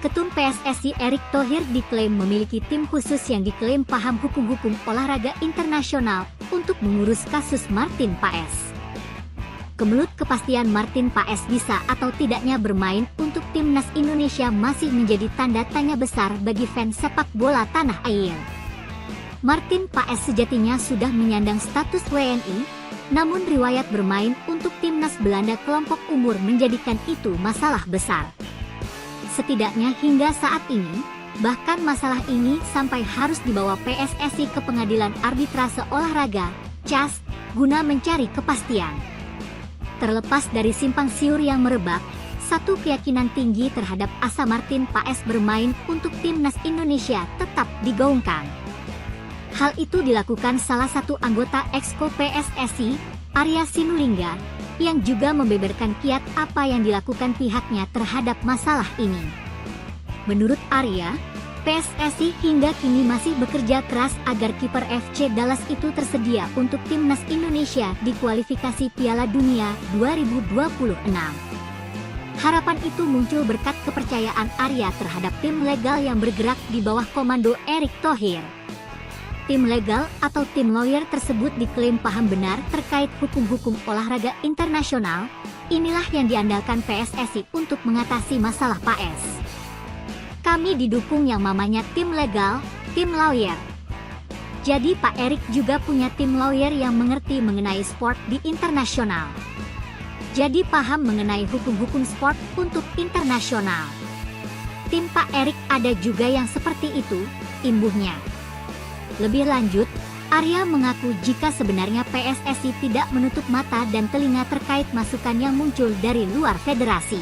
Ketum PSSI Erick Thohir diklaim memiliki tim khusus yang diklaim paham hukum-hukum olahraga internasional untuk mengurus kasus Martin Paes. Kemelut kepastian Martin Paes bisa atau tidaknya bermain untuk timnas Indonesia masih menjadi tanda tanya besar bagi fans sepak bola tanah air. Martin Paes sejatinya sudah menyandang status WNI, namun riwayat bermain untuk timnas Belanda kelompok umur menjadikan itu masalah besar. Setidaknya hingga saat ini, bahkan masalah ini sampai harus dibawa PSSI ke Pengadilan Arbitrase Olahraga, CAS, guna mencari kepastian. Terlepas dari simpang siur yang merebak, satu keyakinan tinggi terhadap asa Martin Paes bermain untuk timnas Indonesia tetap digaungkan. Hal itu dilakukan salah satu anggota Exco PSSI, Arya Sinulinga, yang juga membeberkan kiat apa yang dilakukan pihaknya terhadap masalah ini. Menurut Arya, PSSI hingga kini masih bekerja keras agar kiper FC Dallas itu tersedia untuk timnas Indonesia di kualifikasi Piala Dunia 2026. Harapan itu muncul berkat kepercayaan Arya terhadap tim legal yang bergerak di bawah komando Erick Thohir. Tim legal atau tim lawyer tersebut diklaim paham benar terkait hukum-hukum olahraga internasional. Inilah yang diandalkan PSSI untuk mengatasi masalah Paes. Kami didukung yang mamanya tim legal, tim lawyer. Jadi Pak Erick juga punya tim lawyer yang mengerti mengenai sport di internasional. Jadi paham mengenai hukum-hukum sport untuk internasional. Tim Pak Erick ada juga yang seperti itu, imbuhnya. Lebih lanjut, Arya mengaku jika sebenarnya PSSI tidak menutup mata dan telinga terkait masukan yang muncul dari luar federasi.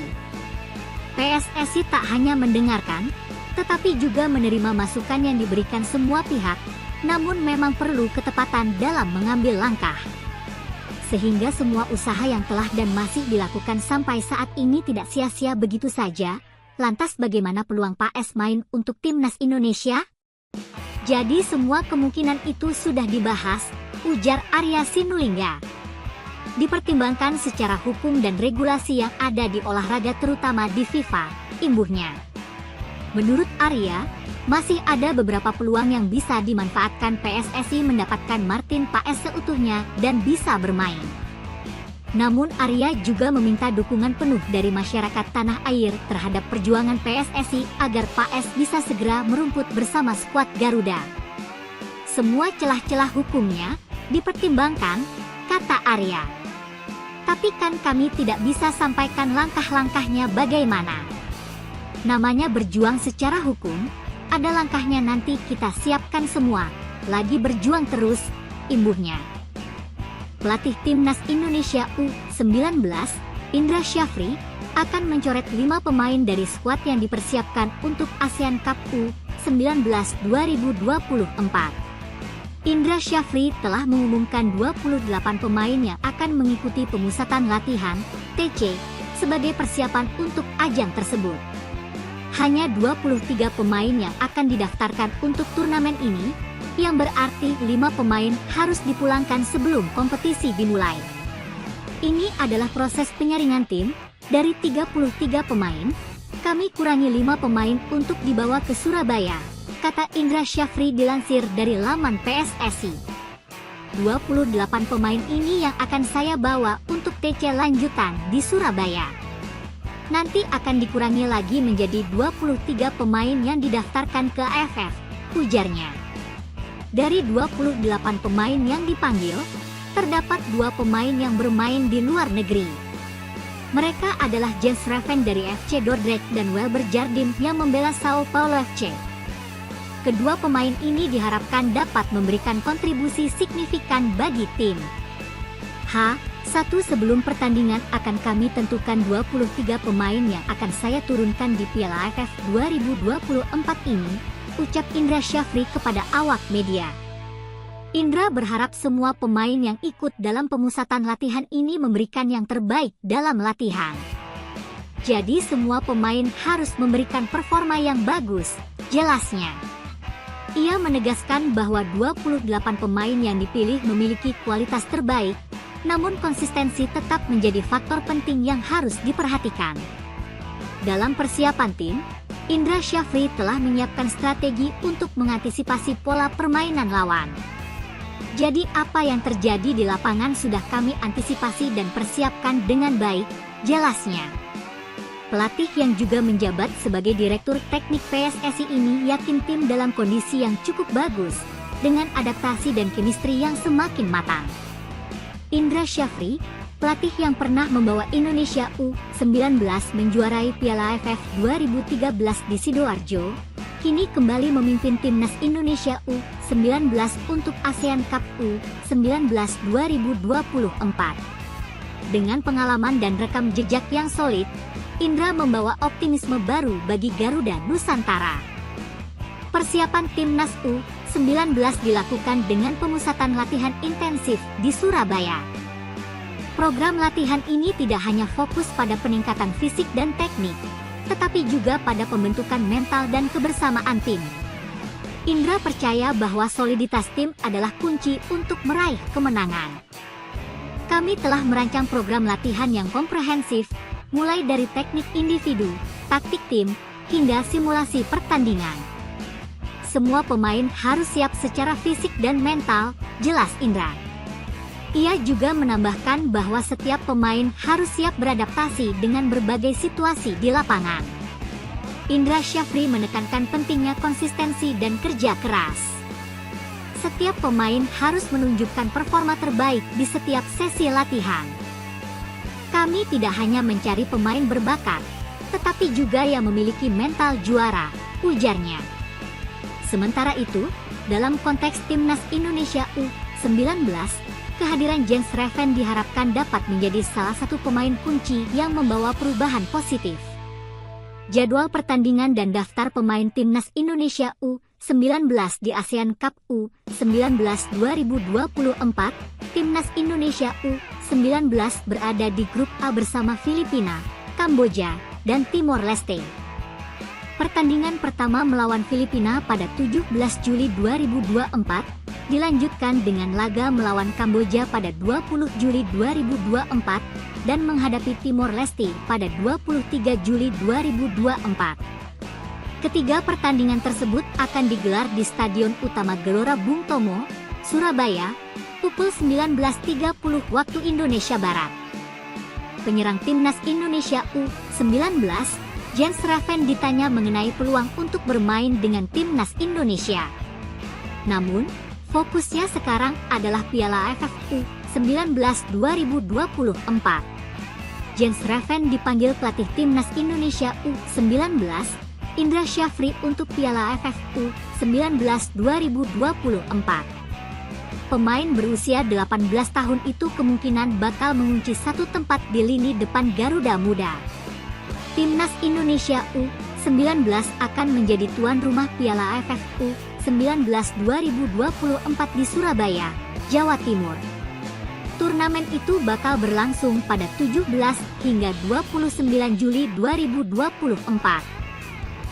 PSSI tak hanya mendengarkan, tetapi juga menerima masukan yang diberikan semua pihak, namun memang perlu ketepatan dalam mengambil langkah. Sehingga semua usaha yang telah dan masih dilakukan sampai saat ini tidak sia-sia begitu saja. Lantas bagaimana peluang Paes main untuk timnas Indonesia? Jadi semua kemungkinan itu sudah dibahas, ujar Arya Sinulinga. Dipertimbangkan secara hukum dan regulasi yang ada di olahraga terutama di FIFA, imbuhnya. Menurut Arya, masih ada beberapa peluang yang bisa dimanfaatkan PSSI mendapatkan Martin Paes seutuhnya dan bisa bermain. Namun Arya juga meminta dukungan penuh dari masyarakat tanah air terhadap perjuangan PSSI agar Paes bisa segera merumput bersama skuad Garuda. Semua celah-celah hukumnya dipertimbangkan, kata Arya. Tapi kan kami tidak bisa sampaikan langkah-langkahnya bagaimana. Namanya berjuang secara hukum, ada langkahnya nanti kita siapkan semua, lagi berjuang terus, imbuhnya. Pelatih timnas Indonesia U19, Indra Syafri, akan mencoret 5 pemain dari skuad yang dipersiapkan untuk ASEAN Cup U19 2024. Indra Syafri telah mengumumkan 28 pemain yang akan mengikuti pemusatan latihan, TC, sebagai persiapan untuk ajang tersebut. Hanya 23 pemain yang akan didaftarkan untuk turnamen ini, yang berarti 5 pemain harus dipulangkan sebelum kompetisi dimulai. Ini adalah proses penyaringan tim, dari 33 pemain, kami kurangi 5 pemain untuk dibawa ke Surabaya, kata Indra Syafri dilansir dari laman PSSI. 28 pemain ini yang akan saya bawa untuk TC lanjutan di Surabaya. Nanti akan dikurangi lagi menjadi 23 pemain yang didaftarkan ke AFF, ujarnya. Dari 28 pemain yang dipanggil, terdapat 2 pemain yang bermain di luar negeri. Mereka adalah Jens Reven dari FC Dordrecht dan Welber Jardim yang membela Sao Paulo FC. Kedua pemain ini diharapkan dapat memberikan kontribusi signifikan bagi tim. Sebelum pertandingan akan kami tentukan 23 pemain yang akan saya turunkan di Piala AFF 2024 ini, ucap Indra Syafri kepada awak media. Indra berharap semua pemain yang ikut dalam pemusatan latihan ini memberikan yang terbaik dalam latihan. Jadi semua pemain harus memberikan performa yang bagus, jelasnya. Ia menegaskan bahwa 28 pemain yang dipilih memiliki kualitas terbaik, namun konsistensi tetap menjadi faktor penting yang harus diperhatikan. Dalam persiapan tim, Indra Syafri telah menyiapkan strategi untuk mengantisipasi pola permainan lawan. Jadi apa yang terjadi di lapangan sudah kami antisipasi dan persiapkan dengan baik, jelasnya. Pelatih yang juga menjabat sebagai Direktur Teknik PSSI ini yakin tim dalam kondisi yang cukup bagus, dengan adaptasi dan chemistry yang semakin matang. Indra Syafri, pelatih yang pernah membawa Indonesia U19 menjuarai Piala AFF 2013 di Sidoarjo, kini kembali memimpin timnas Indonesia U19 untuk ASEAN Cup U19 2024. Dengan pengalaman dan rekam jejak yang solid, Indra membawa optimisme baru bagi Garuda Nusantara. Persiapan timnas U19 dilakukan dengan pemusatan latihan intensif di Surabaya. Program latihan ini tidak hanya fokus pada peningkatan fisik dan teknik, tetapi juga pada pembentukan mental dan kebersamaan tim. Indra percaya bahwa soliditas tim adalah kunci untuk meraih kemenangan. Kami telah merancang program latihan yang komprehensif, mulai dari teknik individu, taktik tim, hingga simulasi pertandingan. Semua pemain harus siap secara fisik dan mental, jelas Indra. Ia juga menambahkan bahwa setiap pemain harus siap beradaptasi dengan berbagai situasi di lapangan. Indra Syafri menekankan pentingnya konsistensi dan kerja keras. Setiap pemain harus menunjukkan performa terbaik di setiap sesi latihan. Kami tidak hanya mencari pemain berbakat, tetapi juga yang memiliki mental juara, ujarnya. Sementara itu, dalam konteks timnas Indonesia U19, kehadiran Jens Reven diharapkan dapat menjadi salah satu pemain kunci yang membawa perubahan positif. Jadwal pertandingan dan daftar pemain timnas Indonesia U19 di ASEAN Cup U19 2024, timnas Indonesia U19 berada di grup A bersama Filipina, Kamboja, dan Timor Leste. Pertandingan pertama melawan Filipina pada 17 Juli 2024, dilanjutkan dengan laga melawan Kamboja pada 20 Juli 2024, dan menghadapi Timor Leste pada 23 Juli 2024. Ketiga pertandingan tersebut akan digelar di Stadion Utama Gelora Bung Tomo, Surabaya, pukul 19.30 waktu Indonesia Barat. Penyerang timnas Indonesia U19, Jens Reven ditanya mengenai peluang untuk bermain dengan timnas Indonesia. Namun, fokusnya sekarang adalah Piala AFF U19 2024. Jens Reven dipanggil pelatih timnas Indonesia U19, Indra Syafri untuk Piala AFF U19 2024. Pemain berusia 18 tahun itu kemungkinan bakal mengunci satu tempat di lini depan Garuda Muda. Timnas Indonesia U19 akan menjadi tuan rumah Piala AFF U19 2024 di Surabaya, Jawa Timur. Turnamen itu bakal berlangsung pada 17 hingga 29 Juli 2024.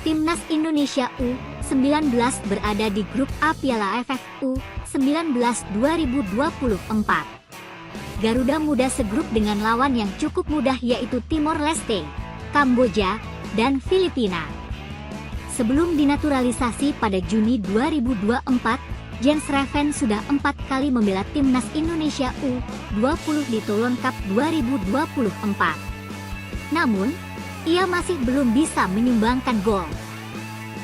Timnas Indonesia U19 berada di grup A Piala AFF U19 2024. Garuda Muda segrup dengan lawan yang cukup mudah yaitu Timor Leste, Kamboja, dan Filipina. Sebelum dinaturalisasi pada Juni 2024, Jens Reven sudah 4 kali membela timnas Indonesia U20 di Toulon Cup 2024. Namun, ia masih belum bisa menyumbangkan gol.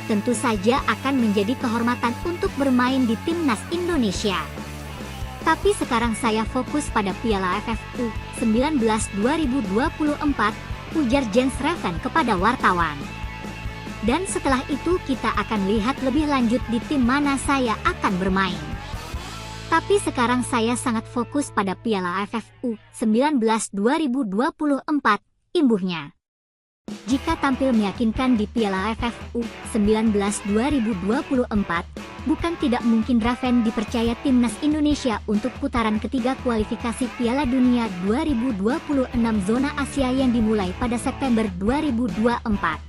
Tentu saja akan menjadi kehormatan untuk bermain di timnas Indonesia. Tapi sekarang saya fokus pada Piala AFF U19 2024, ujar Jens Reven kepada wartawan. Dan setelah itu kita akan lihat lebih lanjut di tim mana saya akan bermain. Tapi sekarang saya sangat fokus pada Piala AFF U19 2024, imbuhnya. Jika tampil meyakinkan di Piala AFF U19 2024, bukan tidak mungkin Reven dipercaya timnas Indonesia untuk putaran ketiga kualifikasi Piala Dunia 2026 zona Asia yang dimulai pada September 2024.